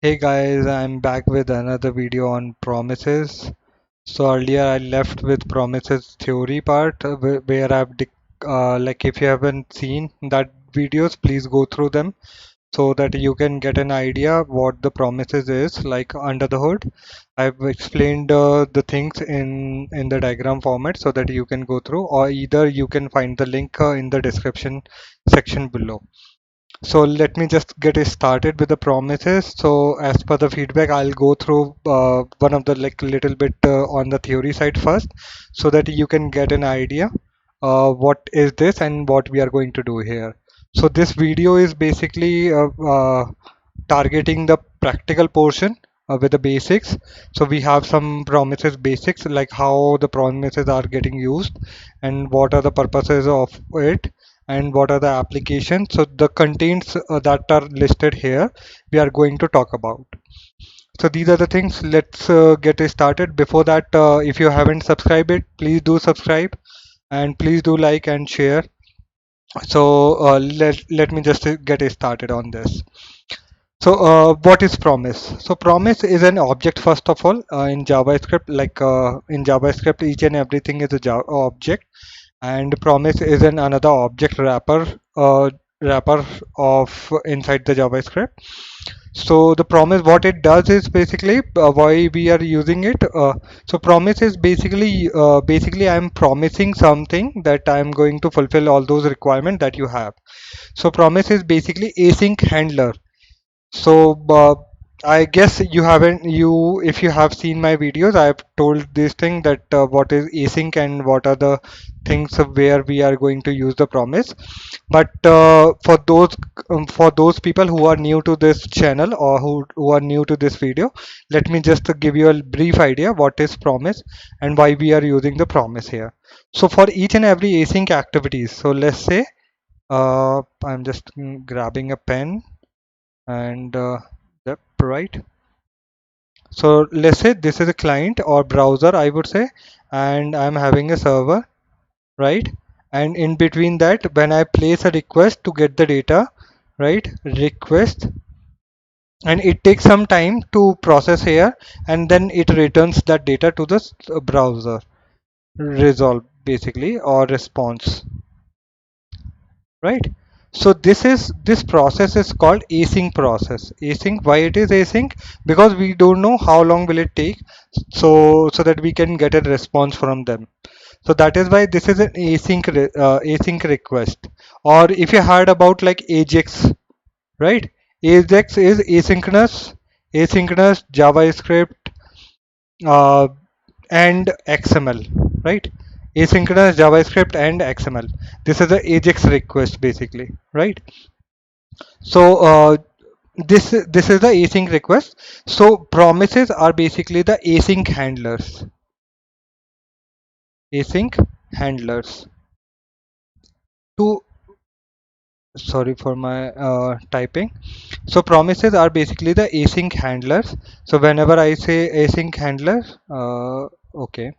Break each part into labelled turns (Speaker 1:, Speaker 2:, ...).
Speaker 1: Hey guys, I'm back with another video on promises. So earlier I left with promises theory part where like if you haven't seen that videos, please go through them so that you can get an idea what the promises is like under the hood. I've explained the things in the diagram format so that you can go through, or either you can find the link in the description section below. So let me just get it started with the promises. So as per the feedback, I'll go through one of the like little bit on the theory side first, so that you can get an idea what is this and what we are going to do here. So this video is basically targeting the practical portion with the basics. So we have some promises basics like how the promises are getting used and what are the purposes of it and what are the applications. So the contents that are listed here we are going to talk about. So these are the things. Let's get it started. Before that, if you haven't subscribed it, please do subscribe and please do like and share. So let me just get it started on this. So what is promise? So promise is an object first of all in JavaScript. Like in JavaScript, each and everything is a object, and promise is an another object wrapper of inside the JavaScript. So the promise, what it does is basically why we are using it. So promise is basically I'm promising something that I'm going to fulfill all those requirements that you have. So promise is basically async handler. So I guess you haven't you if you have seen my videos, I have told this thing that what is async and what are the things of where we are going to use the promise. But for those people who are new to this channel or who are new to this video, let me just give you a brief idea what is promise and why we are using the promise here. So for each and every async activities, so let's say I'm just grabbing a pen and yep, right. So let's say this is a client or browser, I would say, and I'm having a server, right? And in between that, when I place a request to get the data, right, request, and it takes some time to process here, and then it returns that data to the browser, resolve basically, or response, right? So this process is called async process. Async, why it is async? Because we don't know how long will it take, so that we can get a response from them. So that is why this is an async request. Or if you heard about like ajax, right? Ajax is asynchronous JavaScript uh, and XML, right? Asynchronous JavaScript and XML. This is the AJAX request basically, right? So this is the async request. So promises are basically the async handlers. Async handlers. To sorry for my typing. So promises are basically the async handlers. So whenever I say async handler, okay.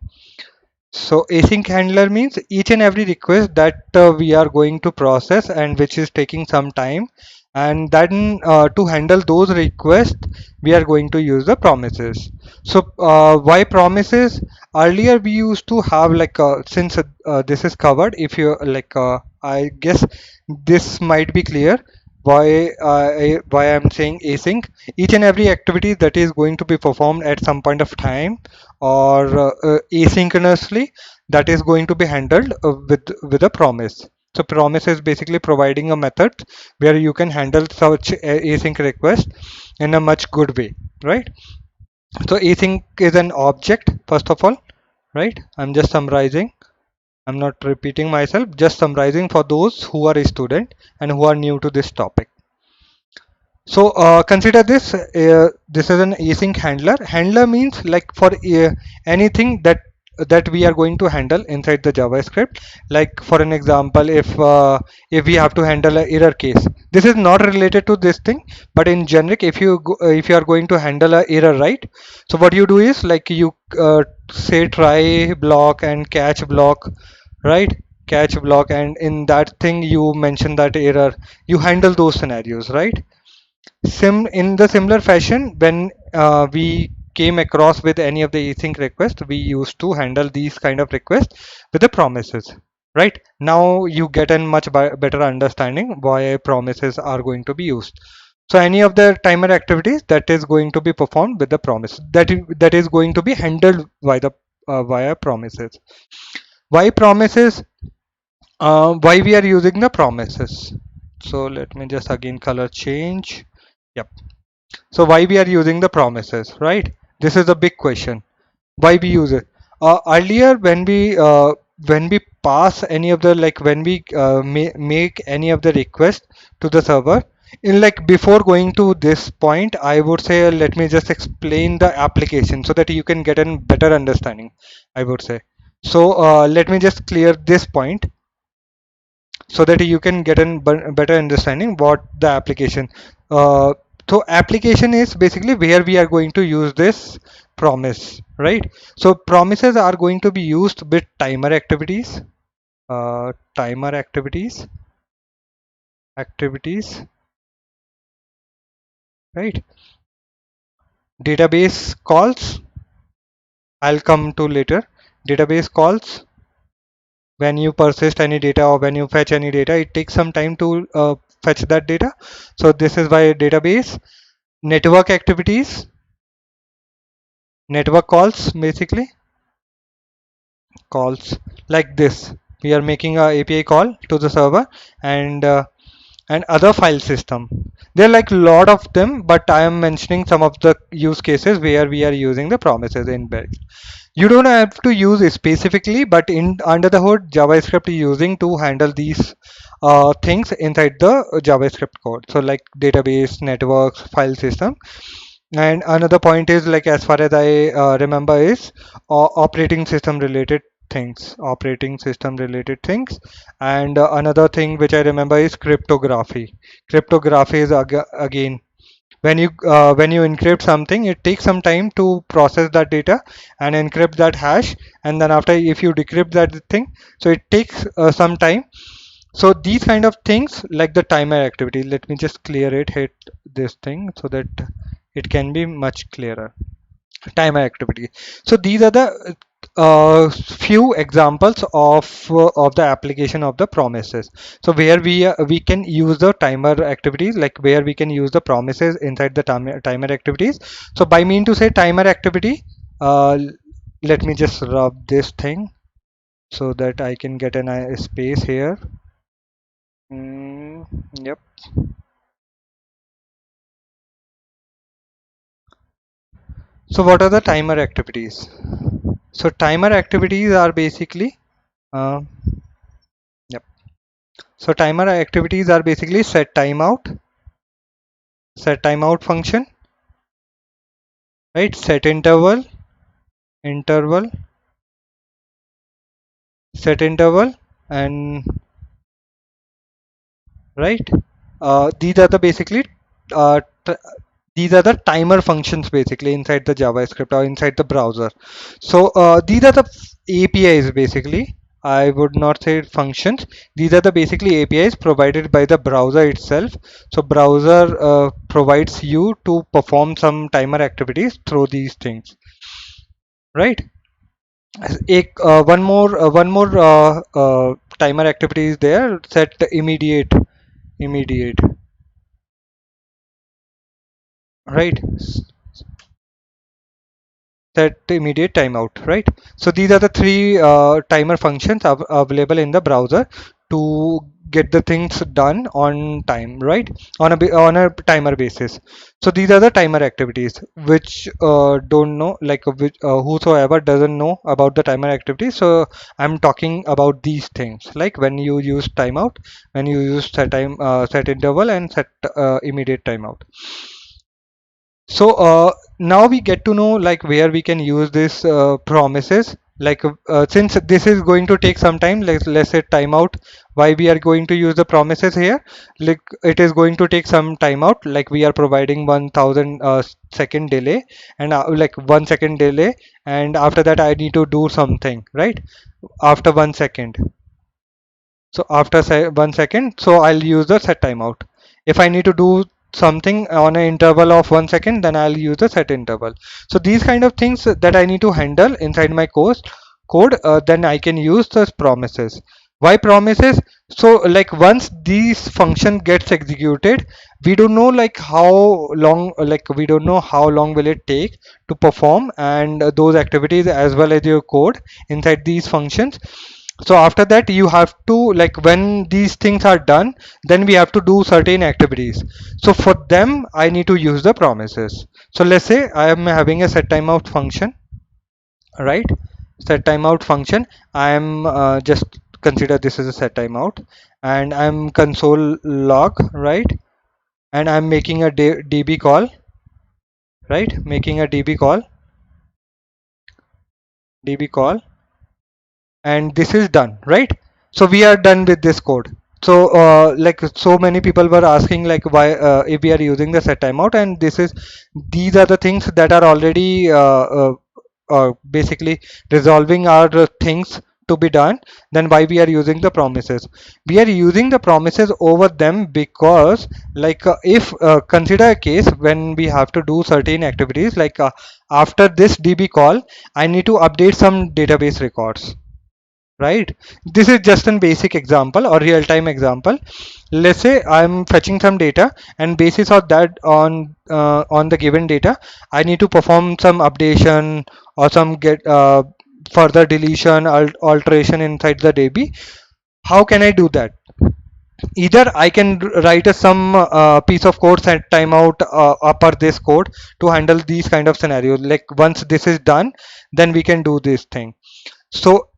Speaker 1: So async handler means each and every request that we are going to process and which is taking some time, and then to handle those requests we are going to use the promises. So why promises? Earlier we used to have like since this is covered, if you like I guess this might be clear why I'm saying async. Each and every activity that is going to be performed at some point of time or asynchronously, that is going to be handled with a promise. So promise is basically providing a method where you can handle such async request in a much good way, right? So async is an object first of all, right? I'm just summarizing. I'm not repeating myself, just summarizing for those who are a student and who are new to this topic. So consider this. This is an async handler. Handler means like for anything that we are going to handle inside the JavaScript. Like for an example, if we have to handle an error case, this is not related to this thing, but in generic, if you are going to handle an error, right? So what you do is like you say try block and catch block, right? Catch block, and in that thing you mention that error. You handle those scenarios, right? In the similar fashion, when we came across with any of the async request, we used to handle these kind of requests with the promises. Right now, you get a much better understanding why promises are going to be used. So any of the timer activities that is going to be performed with the promise, that is going to be handled by the via promises. Why promises? Why we are using the promises? So let me just again color change. Yep. So why we are using the promises, right? This is a big question. Why we use it? Earlier, when we pass any of the, like when we make any of the request to the server, in like before going to this point, I would say let me just explain the application so that you can get a better understanding. I would say. So let me just clear this point so that you can get a better understanding what the application. uh, so application is basically where we are going to use this promise, right? So promises are going to be used with timer activities, timer activities, right? Database calls, I'll come to later. Database calls, when you persist any data or when you fetch any data, it takes some time to fetch that data. So this is why database. Network activities, network calls, basically calls like this. We are making a API call to the server, and other file system. There are like a lot of them, but I am mentioning some of the use cases where we are using the promises in build. You don't have to use it specifically, but in under the hood, JavaScript is using to handle these things inside the JavaScript code. So like database, networks, file system. And another point is, like as far as I remember, is operating system related things, and another thing which I remember is cryptography. Cryptography is again, when you encrypt something, it takes some time to process that data and encrypt that hash, and then after, if you decrypt that thing, so it takes some time. So these kind of things, like the timer activity, let me just clear it, hit this thing so that it can be much clearer. Timer activity. So these are the few examples of the application of the promises. So where we can use the timer activities, like where we can use the promises inside the timer activities. So by mean to say timer activity, uh, let me just rub this thing so that I can get a space here. Yep. So what are the timer activities? So timer activities are basically, uh, yep. So timer activities are basically set timeout function, right? Set interval, set interval, and right. These are the basically uh, these are the timer functions basically inside the JavaScript or inside the browser. So these are the APIs basically. I would not say functions. These are the basically APIs provided by the browser itself. So browser provides you to perform some timer activities through these things, right? One more timer activity is there. Set immediate, right? Set immediate timeout, right? So these are the three timer functions available in the browser to get the things done on time, right? On a timer basis. So these are the timer activities which don't know, like which, whosoever doesn't know about the timer activities. So I'm talking about these things, like when you use timeout, when you use set interval, and set immediate timeout. So now we get to know like where we can use this promises. Like since this is going to take some time, let's say timeout. Why we are going to use the promises here? Like it is going to take some timeout. Like we are providing 1000 second delay, and like 1 second delay, and after that I need to do something, right? After 1 second. So after 1 second, so I'll use the set timeout. If I need to do something on an interval of 1 second, then I'll use the set interval. So these kind of things that I need to handle inside my code, then I can use those promises. Why promises? So like once these function gets executed, we don't know like how long, like we don't know how long will it take to perform and those activities as well as your code inside these functions. So after that you have to, like when these things are done, then we have to do certain activities. So for them I need to use the promises. So let's say I am having a set timeout function, right? Set timeout function. I am just consider this is a set timeout, and I'm console log, right? And I'm making a db call, right? Making a db call, and this is done, right? So we are done with this code. So like so many people were asking like why if we are using the set timeout, and these are the things that are already basically resolving our things to be done, then why we are using the promises? We are using the promises over them because like if consider a case when we have to do certain activities, like after this db call I need to update some database records, right? This is just a basic example or real-time example. Let's say I'm fetching some data, and basis of that, on the given data I need to perform some updation or some get further deletion alteration inside the db. How can I do that? Either I can write some piece of code, set timeout upper this code to handle these kind of scenarios, like once this is done then we can do this thing. So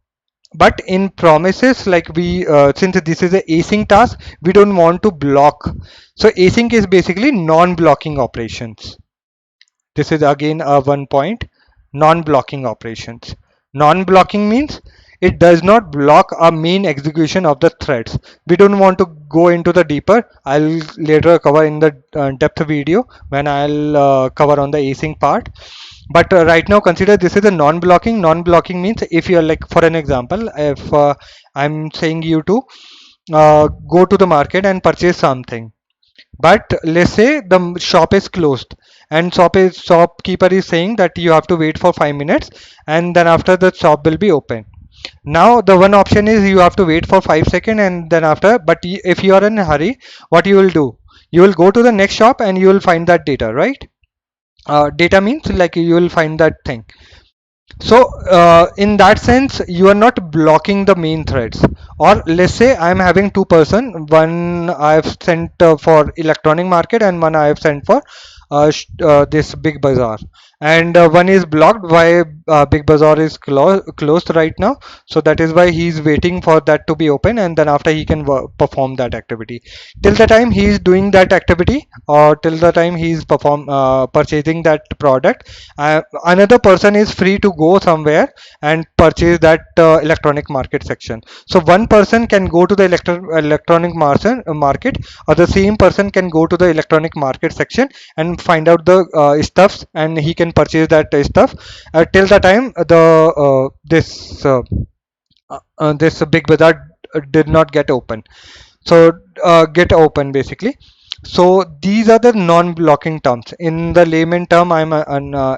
Speaker 1: but in promises, like we since this is a async task, we don't want to block. So async is basically non-blocking operations. This is again one point. Non-blocking operations. Non-blocking means it does not block our main execution of the threads. We don't want to go into the deeper. I'll later cover in the depth video when I'll cover on the async part. But right now consider this is a non-blocking. Non-blocking means if you're like, for an example, if I'm saying you to go to the market and purchase something, but let's say the shop is closed, and shopkeeper is saying that you have to wait for 5 minutes, and then after the shop will be open. Now the one option is you have to wait for 5 seconds, and then after, but if you are in a hurry, what you will do? You will go to the next shop and you will find that data, right? Data means like you will find that thing. So in that sense you are not blocking the main threads. Or let's say I'm having two person, one I've sent for electronic market, and one I have sent for this big bazaar, and one is blocked. Why? Big bazaar is closed right now, so that is why he's waiting for that to be open, and then after he can perform that activity. Till the time he is doing that activity, or till the time he is purchasing that product, another person is free to go somewhere and purchase that electronic market section. So one person can go to the electronic market, or the same person can go to the electronic market section and find out the stuffs, and he can purchase that stuff till the time this big bazaar did not get open. So get open basically. So these are the non-blocking terms. In the layman term, I'm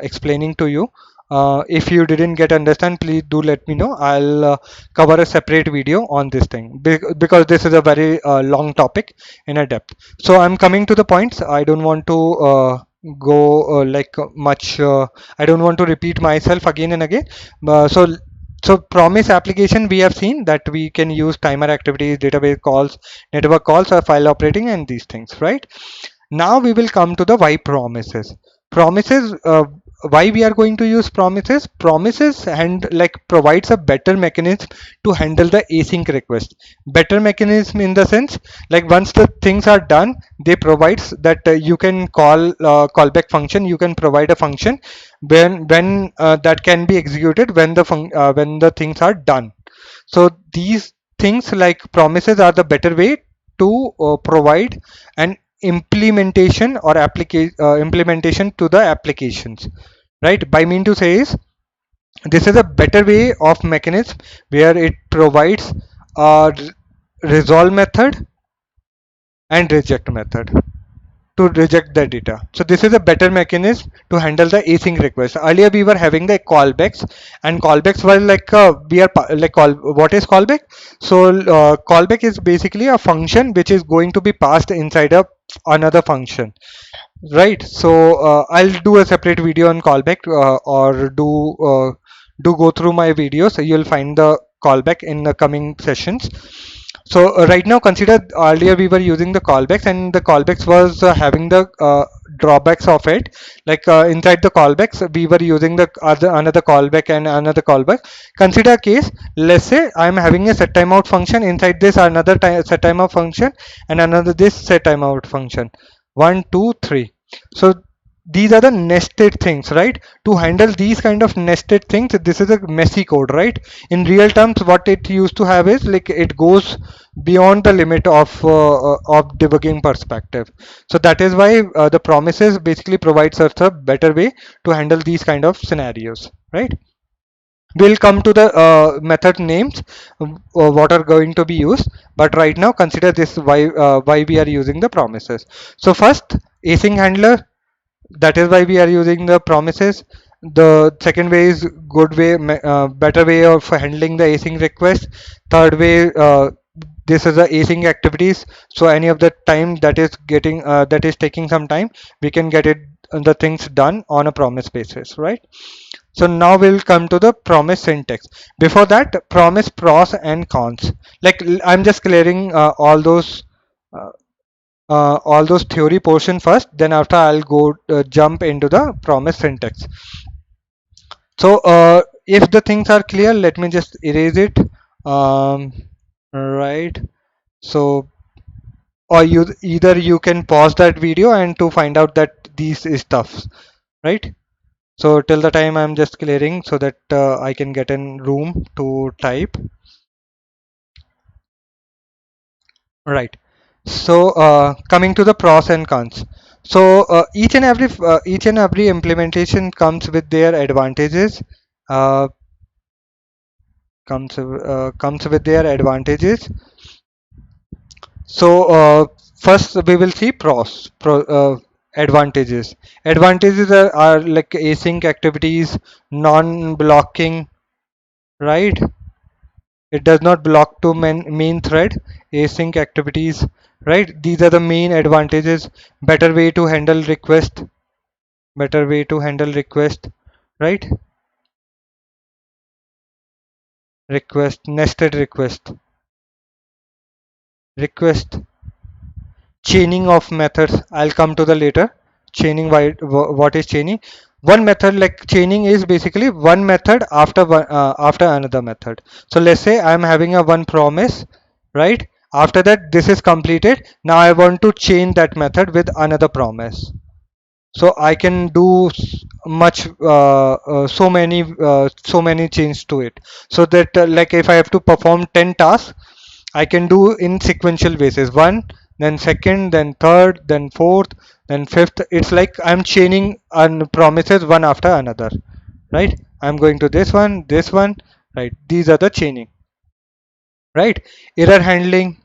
Speaker 1: explaining to you. If you didn't get understand, please do let me know. I'll cover a separate video on this thing because this is a very long topic in a depth. So I'm coming to the points. I don't want to go like much. I don't want to repeat myself again and again. So promise application, we have seen that we can use timer activities, database calls, network calls, or file operating, and these things, right? Now we will come to the why promises. Promises, why we are going to use promises? Promises and like provides a better mechanism to handle the async request. Better mechanism in the sense like once the things are done, they provides that you can call callback function. You can provide a function when that can be executed when the things are done. So these things like promises are the better way to provide an implementation or implementation to the applications, right? By mean to say is this is a better way of mechanism where it provides a resolve method and reject method. to reject the data. So this is a better mechanism to handle the async request. Earlier we were having the callbacks, and callbacks were like we are like call. What is callback? So callback is basically a function which is going to be passed inside a another function, right? So I'll do a separate video on callback, or do go through my videos. You'll find the callback in the coming sessions. So right now, consider earlier we were using the callbacks, and the callbacks was having the drawbacks of it. Like inside the callbacks, we were using the other another callback and another callback. Consider a case. Let's say I'm having a set timeout function. Inside this, another set timeout function, and another this set timeout function. One, two, three. So these are the nested things, right? To handle these kind of nested things, this is a messy code, right? In real terms, what it used to have is like it goes beyond the limit of debugging perspective. So that is why the promises basically provides us a better way to handle these kind of scenarios, right? We'll come to the method names, what are going to be used, but right now consider this why we are using the promises. So first, async handler, that is why we are using the promises. The second way is good way, better way of handling the async request. Third way, this is the async activities, so any of the time that is getting that is taking some time, we can get it the things done on a promise basis, right? So now we'll come to the promise syntax. Before that, promise pros and cons. Like I'm just clearing uh, all those theory portion first, then after I'll go jump into the promise syntax. So if the things are clear, let me just erase it. Right. So or you either you can pause that video and to find out that these is stuff, right? So till the time I'm just clearing so that I can get in room to type. Right. So coming to the pros and cons. So each and every implementation comes with their advantages. Uh, comes with their advantages. So first we will see advantages. Advantages are like async activities, non-blocking, right? It does not block to main thread, async activities, right? These are the main advantages. Better way to handle request, better way to handle request, right? Request, nested request, chaining of methods. I'll come to the later. Chaining, what is chaining? One method like chaining is basically one method after another method. So let's say I'm having a one promise, right? After that, this is completed. Now I want to chain that method with another promise. So I can do so many chains to it. So that like if I have to perform 10 tasks, I can do in sequential basis. One, then second, then third, then fourth, then fifth. It's like I'm chaining on promises one after another, right? I'm going to this one, right? These are the chaining, right? Error handling,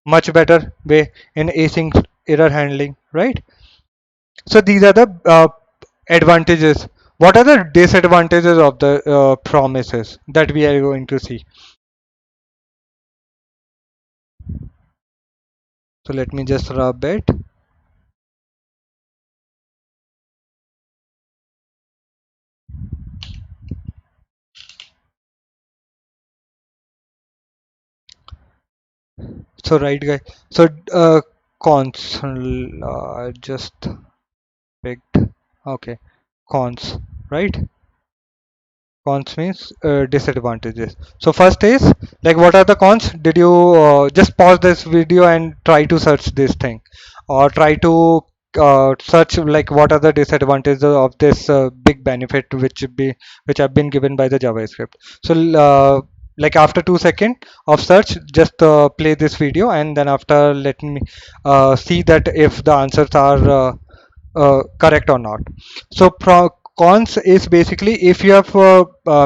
Speaker 1: much better way in async error handling, right? So these are the advantages. What are the disadvantages of the promises that we are going to see? So let me just rub it. So right guys, so cons, just picked, okay, cons, right? Cons means disadvantages. So first is like what are the cons? Did you just pause this video and try to search this thing, or try to search like what are the disadvantages of this big benefit which have been given by the JavaScript. So like after 2 seconds of search, just play this video, and then after let me see that if the answers are correct or not. So cons is basically if you have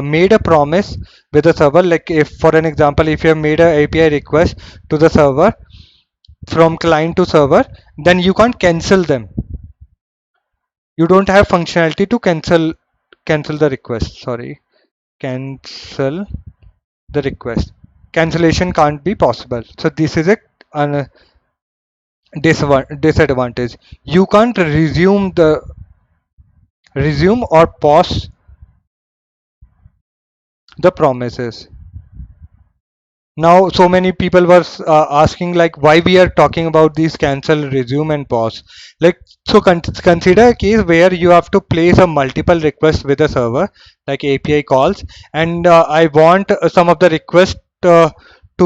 Speaker 1: made a promise with a server, like if for an example, if you have made a API request to the server, from client to server, then you can't cancel them. You don't have functionality to cancel the request. Sorry, cancel the request. Cancellation can't be possible. So this is a disadvantage. You can't resume or pause the promises. Now, so many people were asking like why we are talking about these cancel, resume, and pause. Like, so consider a case where you have to place a multiple request with a server, like API calls, and I want some of the requests to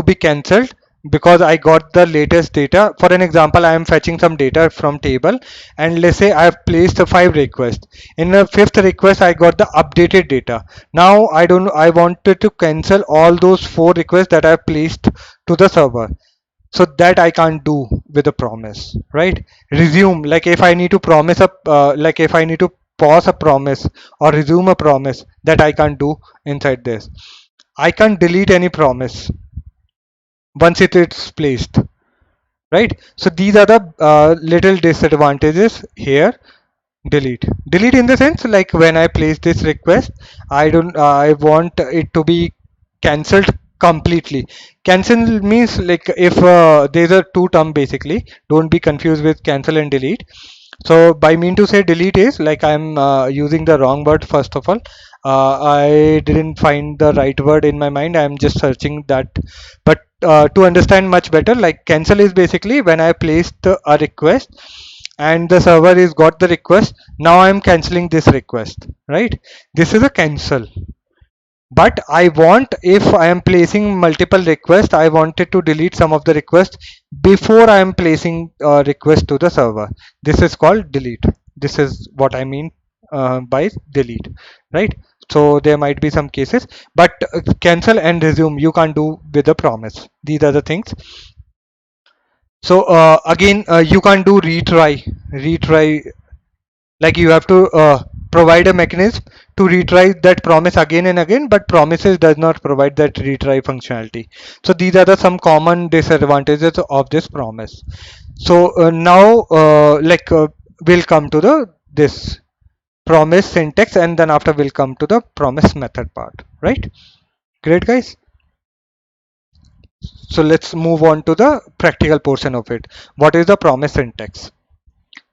Speaker 1: be cancelled because I got the latest data. For an example, I am fetching some data from table, and let's say I have placed 5 requests. In the 5th request, I got the updated data. Now I wanted to cancel all those 4 requests that I placed to the server. So that I can't do with a promise, right? Resume, like if I need to promise like if I need to pause a promise or resume a promise, that I can't do inside this. I can't delete any promise once it's placed, right? So these are the little disadvantages here. Delete in the sense, like when I place this request, I want it to be cancelled completely. Cancel means like if there's a two term basically, don't be confused with cancel and delete. So by mean to say delete is like I'm using the wrong word. First of all, I didn't find the right word in my mind, I'm just searching that. But to understand much better, like cancel is basically when I placed a request and the server is got the request, now I'm canceling this request, right? This is a cancel. But I want, if I am placing multiple requests, I wanted to delete some of the requests before I am placing a request to the server. This is called delete. This is what I mean by delete, right? So there might be some cases, but cancel and resume you can't do with a promise. These are the things. So again, you can't do retry. Like you have to provide a mechanism to retry that promise again and again, but promises does not provide that retry functionality. So these are the some common disadvantages of this promise. So now we'll come to the this promise syntax, and then after we'll come to the promise method part, right? Great, guys. So let's move on to the practical portion of it. What is the promise syntax?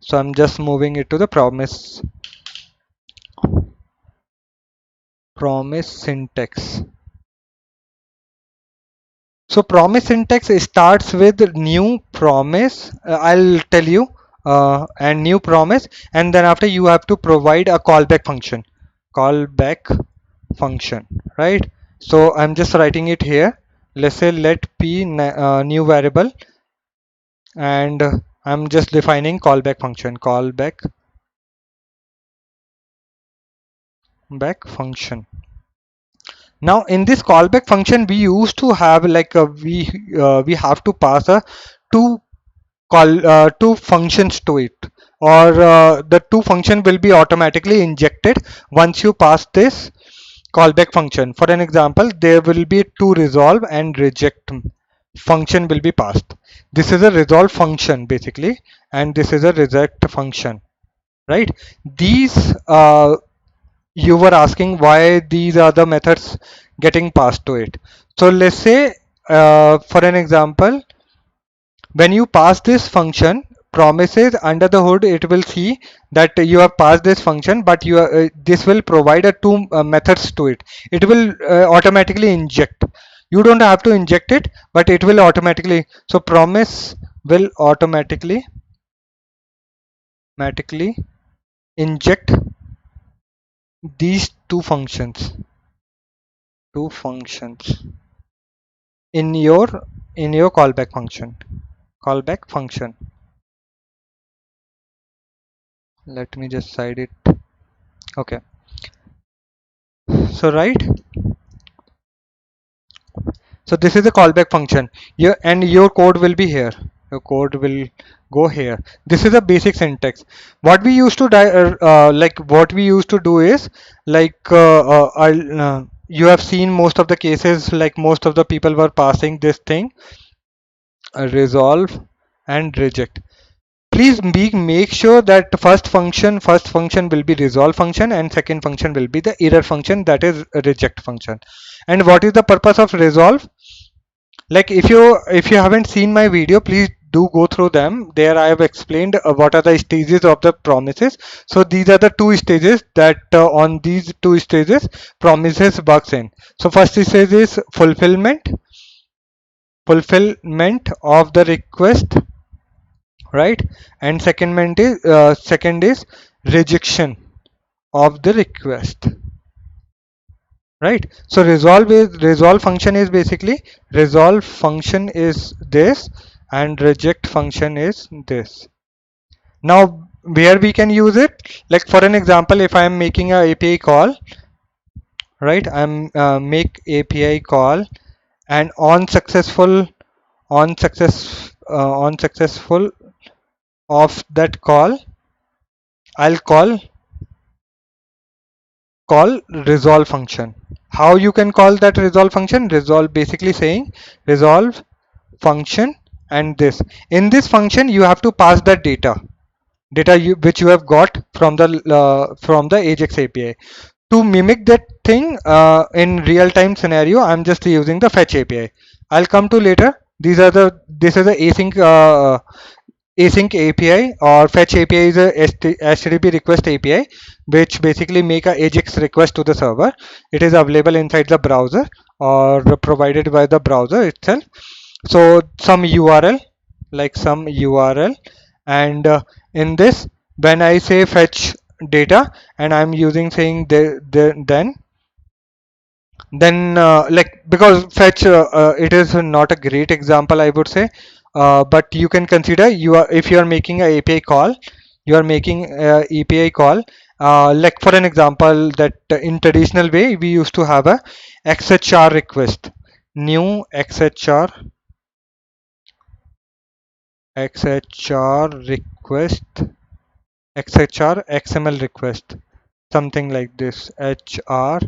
Speaker 1: So I'm just moving it to the promise syntax. So promise syntax starts with new promise. I'll tell you, and new promise, and then after you have to provide a callback function. Callback function, right? So I'm just writing it here. Let's say let p new variable, and I'm just defining callback function. Back function. Now in this callback function, we used to have like we have to pass a two two functions to it, or the two function will be automatically injected once you pass this callback function. For an example, there will be to resolve and reject function will be passed. This is a resolve function basically, and this is a reject function, right? These you were asking why these are the methods getting passed to it. So let's say for an example, when you pass this function promises, under the hood it will see that you have passed this function, but you are, this will provide a two methods to it. It will automatically inject. You don't have to inject it, but it will automatically. So promise will automatically inject these two functions in your callback function. Let me just side it. Okay, so right, so this is a callback function. Your code will be here. Your code will go here. This is a basic syntax. What we used to what we used to do is like you have seen most of the cases, like most of the people were passing this thing, resolve and reject. Please make sure that the first function will be resolve function and second function will be the error function, that is a reject function. And what is the purpose of resolve? Like if you haven't seen my video, please do go through them. There I have explained what are the stages of the promises. So these are the two stages that on these two stages promises works in. So first stage is fulfillment of the request, right? And second is rejection of the request, right? So resolve function is basically, resolve function is this and reject function is this. Now where we can use it, like for an example, if I am making a API call, right? I'm make API call, and on successful of that call, I'll call resolve function. How you can call that resolve function? Resolve basically saying resolve function, and this, in this function you have to pass the which you have got from the Ajax API. To mimic that thing in real time scenario, I'm just using the fetch API. I'll come to later. This is the async API, or fetch API is a HTTP request API, which basically make a AJAX request to the server. It is available inside the browser or provided by the browser itself. So some URL, and in this, when I say fetch data, and I'm using saying then like, because fetch it is not a great example, I would say, but you can consider, if you are making a API call, you are making a API call, like for an example, that in traditional way we used to have a XHR request, new XHR request, XHR XML request, something like this, HR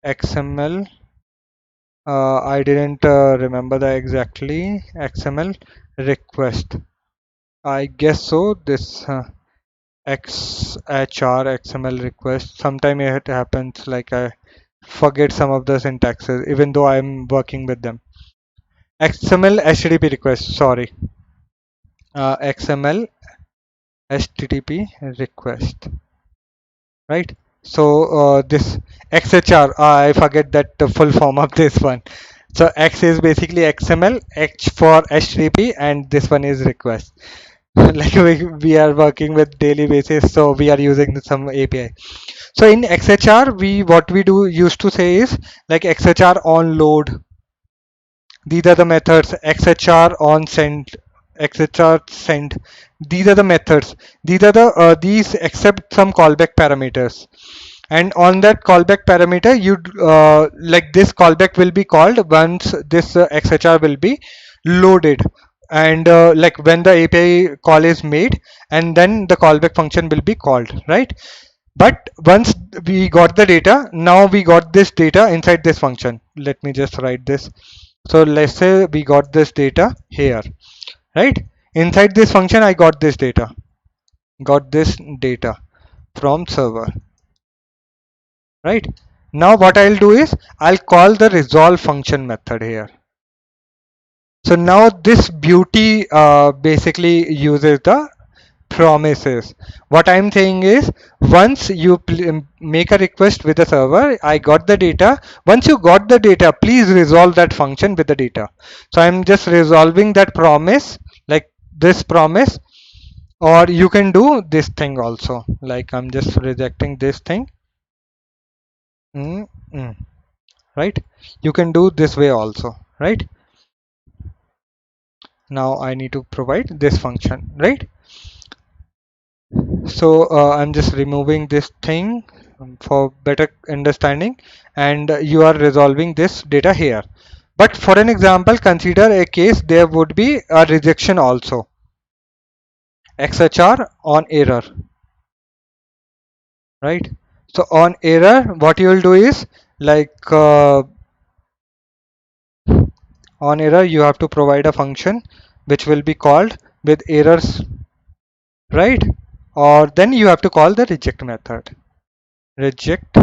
Speaker 1: XML. I didn't remember the exactly XML request. I guess so. This XHR XML request. Sometime it happens like I forget some of the syntaxes, even though I'm working with them. XML HTTP request. Sorry, XML HTTP request. Right. So this XHR, I forget that the full form of this one. So X is basically XML, H for HTTP, and this one is request. Like we are working with daily basis, so we are using some API. So in XHR, what we do used to say is like XHR on load. These are the methods. XHR on send, XHR send. These are the methods. These accept some callback parameters, and on that callback parameter, you like this callback will be called once this XHR will be loaded, and like when the API call is made, and then the callback function will be called, right? But once we got the data, now we got this data inside this function. Let me just write this. So let's say we got this data here, right? Inside this function, I got this data from server, right? Now what I'll do is I'll call the resolve function method here. So now this beauty basically uses the promises. What I'm saying is, once you make a request with the server, I got the data. Once you got the data, please resolve that function with the data. So I'm just resolving that promise, like this promise, or you can do this thing also. Like I'm just rejecting this thing. Right? You can do this way also, right? Now I need to provide this function, right? So I'm just removing this thing for better understanding, and you are resolving this data here. But for an example, consider a case there would be a rejection also. XHR on error, right? So on error, what you will do is like on error, you have to provide a function which will be called with errors, right? Or then you have to call the reject method, reject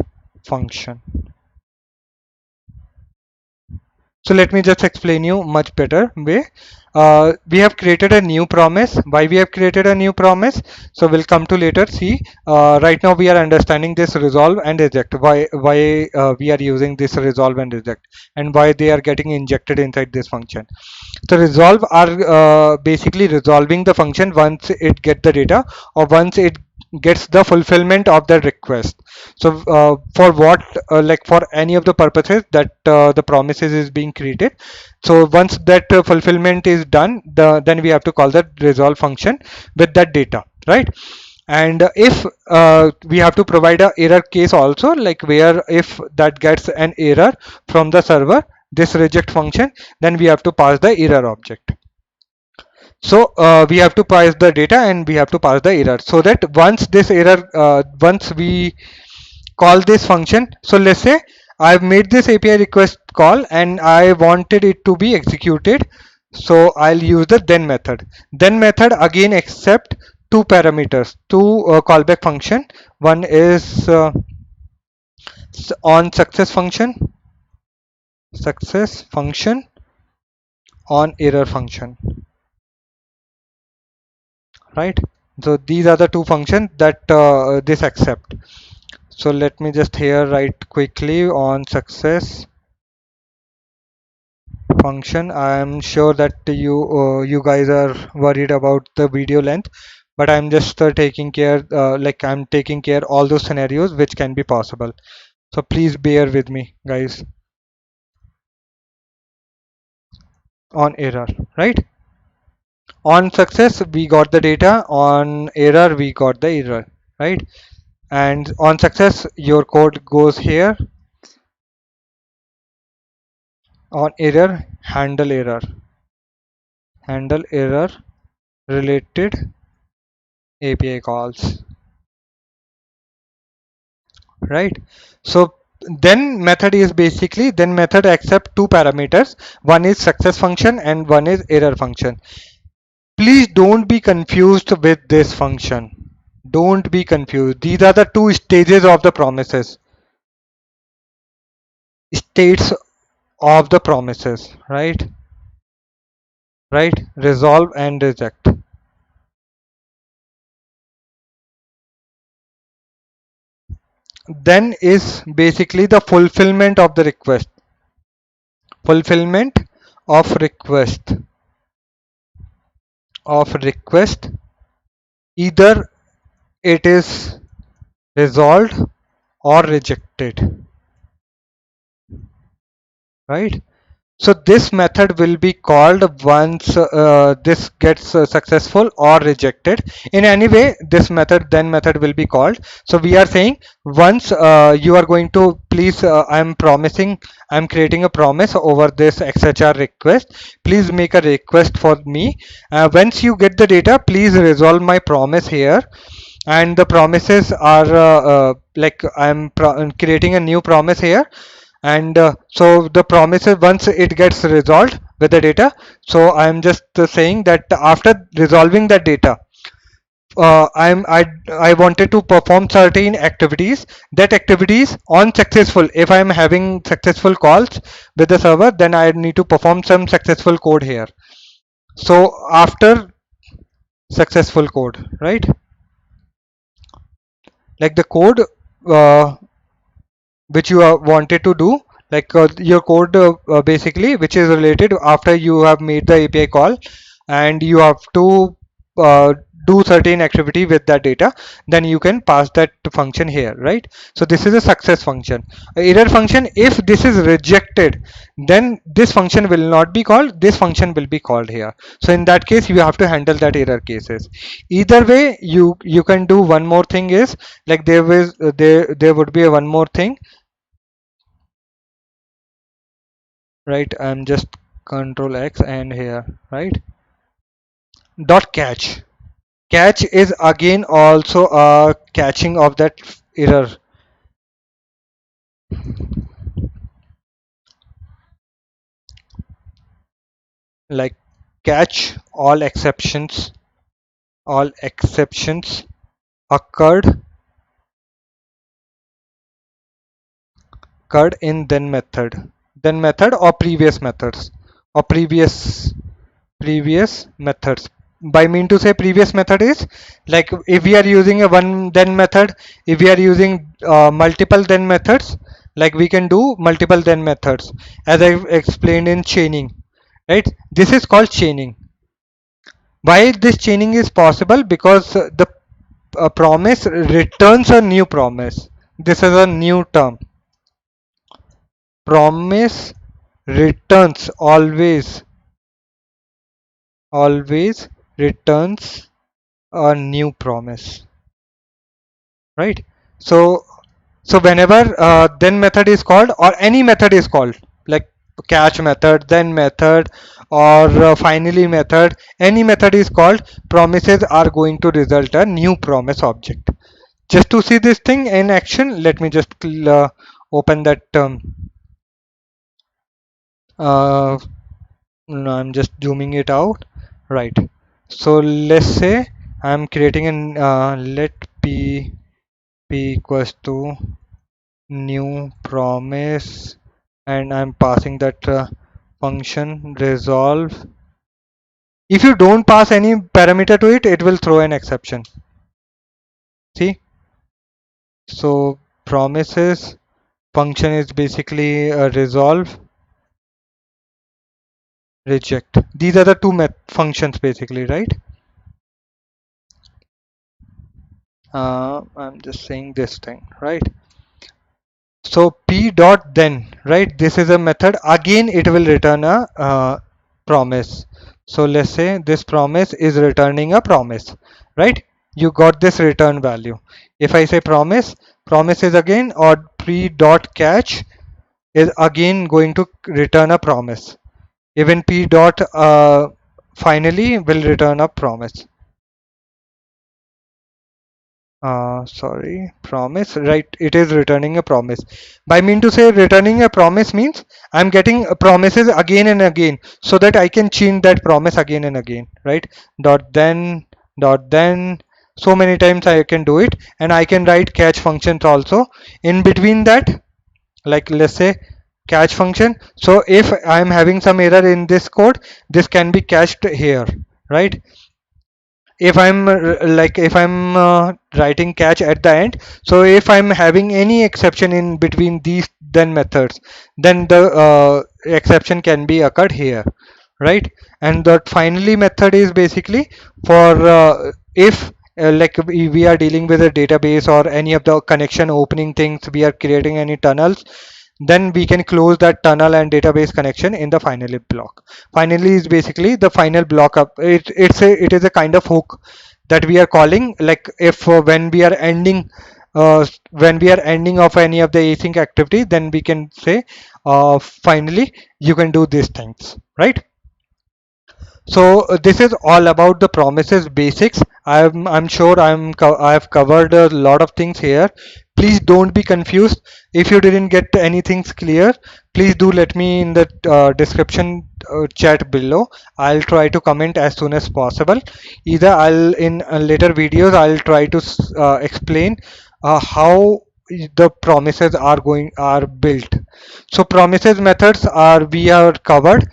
Speaker 1: function. So let me just explain you much better way. We have created a new promise. Why we have created a new promise? So we'll come to later. See, right now we are understanding this resolve and reject. Why we are using this resolve and reject, and why they are getting injected inside this function. So resolve are basically resolving the function once it get the data, or once it gets the fulfillment of the request. So for what, like for any of the purposes that the promises is being created. So once that fulfillment is done, then we have to call the resolve function with that data, right? And if we have to provide a error case also, like where if that gets an error from the server, this reject function, then we have to pass the error object. So we have to pass the data and we have to pass the error, so that once this error, once we call this function, so let's say I've made this API request call and I wanted it to be executed. So I'll use the then method. Then method again accept two parameters, two callback function. One is on success function, on error function, right? So these are the two functions that this accept. So let me just here write quickly on success function. I am sure that you guys are worried about the video length, but I'm just taking care, like I'm taking care all those scenarios which can be possible. So please bear with me, guys. On error, right? On success we got the data, on error we got the error, right? And on success your code goes here, on error handle error related API calls, right? So then method is basically, then method accept two parameters, one is success function and one is error function. Please don't be confused with this function, don't be confused. These are the two stages of the promises, states of the promises, right? Resolve and reject. Then is basically the fulfillment of the request, fulfillment of request, either it is resolved or rejected, right? So this method will be called once this gets successful or rejected. In any way, this method then method will be called. So we are saying once you are going to please, I'm promising, I'm creating a promise over this XHR request. Please make a request for me. Once you get the data, please resolve my promise here. And the promises are like I'm creating a new promise here, and so the promise is once it gets resolved with the data. So I'm just saying that after resolving that data, I wanted to perform certain activities, that activities on successful, if I'm having successful calls with the server, then I need to perform some successful code here. So after successful code, right, like the code uh, which you wanted to do, like your code basically which is related after you have made the API call and you have to uh, do certain activity with that data, then you can pass that function here, right? So this is a success function. Error function, if this is rejected, then this function will not be called, this function will be called here. So in that case you have to handle that error cases. Either way, you can do one more thing is, like there would be a one more thing, right? I'm just control X and here, right? Dot catch is again also a catching of that error, like catch all exceptions, all exceptions occurred in then method or previous methods or previous methods. By mean to say previous method is like if we are using a one then method, if we are using multiple then methods, like we can do multiple then methods as I explained in chaining, right? This is called chaining. Why this chaining is possible? Because the promise returns a new promise. This is a new term. Promise returns always returns a new promise, right? So whenever then method is called or any method is called, like catch method, then method, or finally method, any method is called, promises are going to result a new promise object. Just to see this thing in action, let me just open that uh, no, I'm just zooming it out, right? So let's say I'm creating an let p equals to new promise, and I'm passing that function resolve. If you don't pass any parameter to it, it will throw an exception. See, so promises function is basically a resolve, reject. These are the two functions basically, right? I'm just saying this thing, right? So p dot then, right? This is a method. Again, it will return a promise. So let's say this promise is returning a promise, right? You got this return value. If I say promise is again, or p dot catch is again going to return a promise. Even p dot finally will return a promise. Sorry, promise, right? It is returning a promise. By mean to say returning a promise means I'm getting promises again and again so that I can change that promise again and again, right? Dot then, so many times I can do it, and I can write catch functions also in between that, like let's say catch function. So if I'm having some error in this code, this can be cached here, right? If I'm if I'm writing catch at the end, so if I'm having any exception in between these then methods, then the exception can be occurred here, right? And the finally method is basically for if we are dealing with a database or any of the connection opening things, we are creating any tunnels, then we can close that tunnel and database connection in the finally block. Finally is basically the final block up. It is a kind of hook that we are calling, like if when we are ending of any of the async activity, then we can say finally you can do these things, right? So this is all about the promises basics. I'm sure I have covered a lot of things here. Please don't be confused. If you didn't get anything clear, please do let me in the description chat below. I'll try to comment as soon as possible. Either I'll in later videos I'll try to explain how the promises are built. So promises methods are we are covered.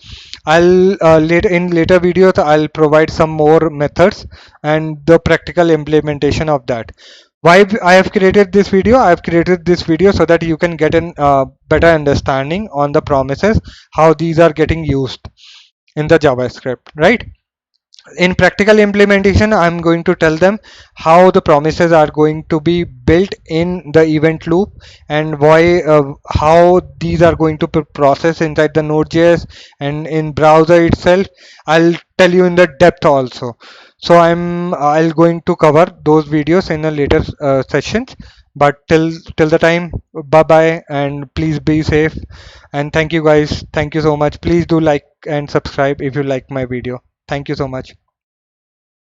Speaker 1: I'll later videos I'll provide some more methods and the practical implementation of that. Why I have created this video? I have created this video so that you can get an better understanding on the promises, how these are getting used in the JavaScript, right? In practical implementation, I'm going to tell them how the promises are going to be built in the event loop, and why how these are going to be processed inside the Node.js and in browser itself. I'll tell you in the depth also. So I'll going to cover those videos in a later sessions. But till the time, bye bye, and please be safe, and thank you guys, thank you so much. Please do like and subscribe if you like my video. Thank you so much.